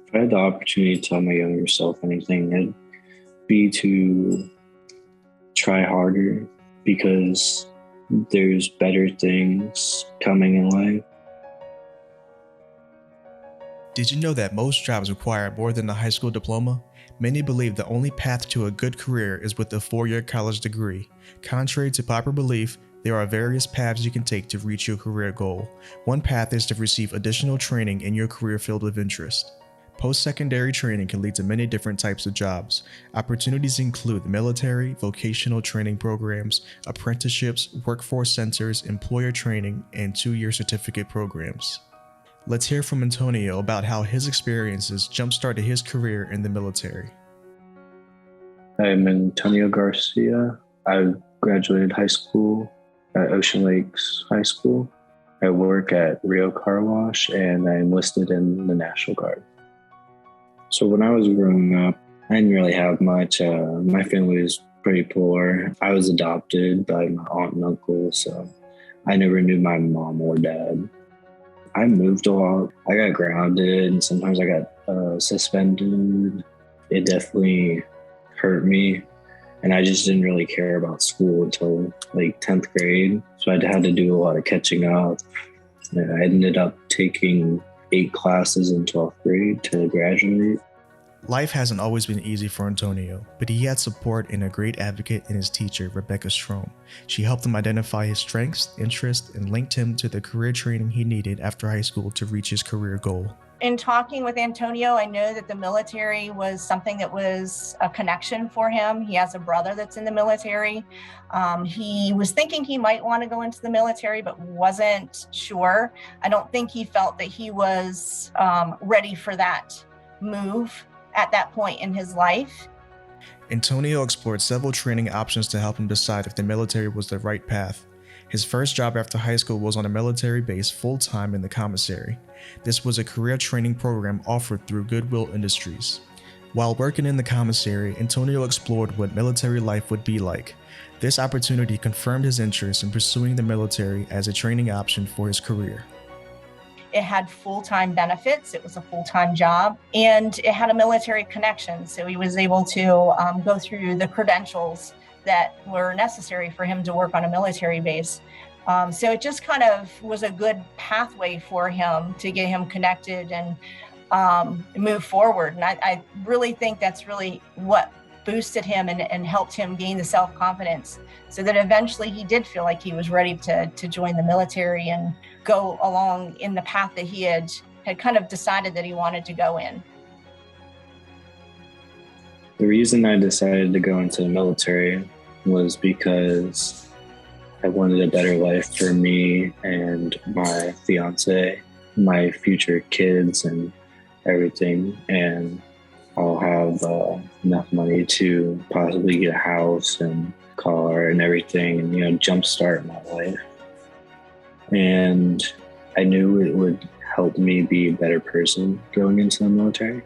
If I had the opportunity to tell my younger self anything, it'd be to try harder because there's better things coming in life. Did you know that most jobs require more than a high school diploma? Many believe the only path to a good career is with a 4-year college degree. Contrary to popular belief, there are various paths you can take to reach your career goal. One path is to receive additional training in your career field of interest. Post-secondary training can lead to many different types of jobs. Opportunities include military, vocational training programs, apprenticeships, workforce centers, employer training, and 2-year certificate programs. Let's hear from Antonio about how his experiences jump-started his career in the military. I'm Antonio Garcia. I graduated high school at Ocean Lakes High School. I work at Rio Car Wash and I enlisted in the National Guard. So when I was growing up, I didn't really have much. My family was pretty poor. I was adopted by my aunt and uncle, so I never knew my mom or dad. I moved a lot. I got grounded and sometimes I got suspended. It definitely hurt me. And I just didn't really care about school until like 10th grade. So I had to do a lot of catching up. And I ended up taking 8 classes in 12th grade to graduate. Life hasn't always been easy for Antonio, but he had support and a great advocate in his teacher, Rebecca Strom. She helped him identify his strengths, interests, and linked him to the career training he needed after high school to reach his career goal. In talking with Antonio, I know that the military was something that was a connection for him. He has a brother that's in the military. He was thinking he might want to go into the military, but wasn't sure. I don't think he felt that he was ready for that move at that point in his life. Antonio explored several training options to help him decide if the military was the right path. His first job after high school was on a military base full-time in the commissary. This was a career training program offered through Goodwill Industries. While working in the commissary, Antonio explored what military life would be like. This opportunity confirmed his interest in pursuing the military as a training option for his career. It had full-time benefits. It was a full-time job, and it had a military connection. So he was able to go through the credentials that were necessary for him to work on a military base. So it just kind of was a good pathway for him to get him connected and move forward. And I really think that's really what boosted him and helped him gain the self-confidence so that eventually he did feel like he was ready to join the military and go along in the path that he had kind of decided that he wanted to go in. The reason I decided to go into the military was because I wanted a better life for me and my fiance, my future kids and everything. And I'll have enough money to possibly get a house and car and everything and, jumpstart my life. And I knew it would help me be a better person going into the military.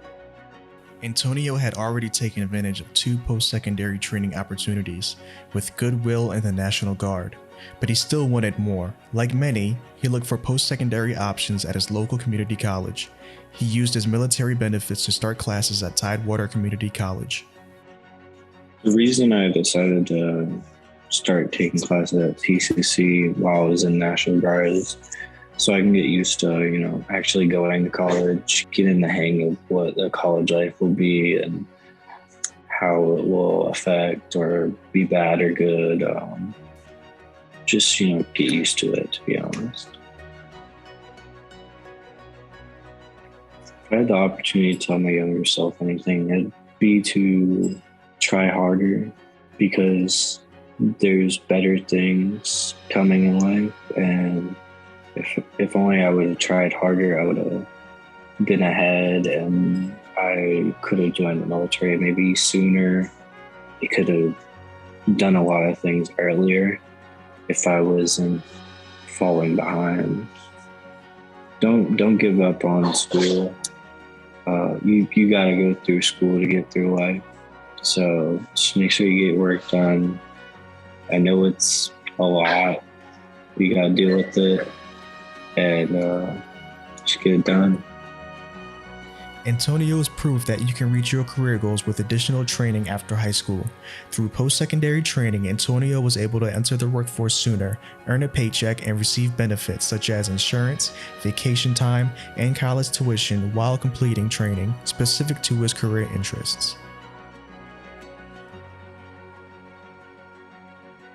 Antonio had already taken advantage of 2 post-secondary training opportunities with Goodwill and the National Guard, but he still wanted more. Like many, he looked for post-secondary options at his local community college. He used his military benefits to start classes at Tidewater Community College. The reason I decided to start taking classes at TCC while I was in National Guard is so I can get used to, actually going to college, getting the hang of what the college life will be and how it will affect or be bad or good. Just, get used to it, to be honest. If I had the opportunity to tell my younger self anything, it'd be to try harder because there's better things coming in life. And if only I would have tried harder, I would have been ahead and I could have joined the military maybe sooner. I could have done a lot of things earlier if I wasn't falling behind. Don't give up on school. You gotta go through school to get through life. So just make sure you get work done. I know it's a lot. You gotta deal with it and just get it done. Antonio is proof that you can reach your career goals with additional training after high school. Through post-secondary training, Antonio was able to enter the workforce sooner, earn a paycheck, and receive benefits such as insurance, vacation time, and college tuition while completing training specific to his career interests.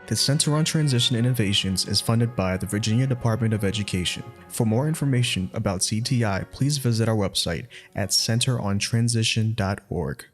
The Center on Transition Innovations is funded by the Virginia Department of Education. For more information about CTI, please visit our website at centerontransition.org.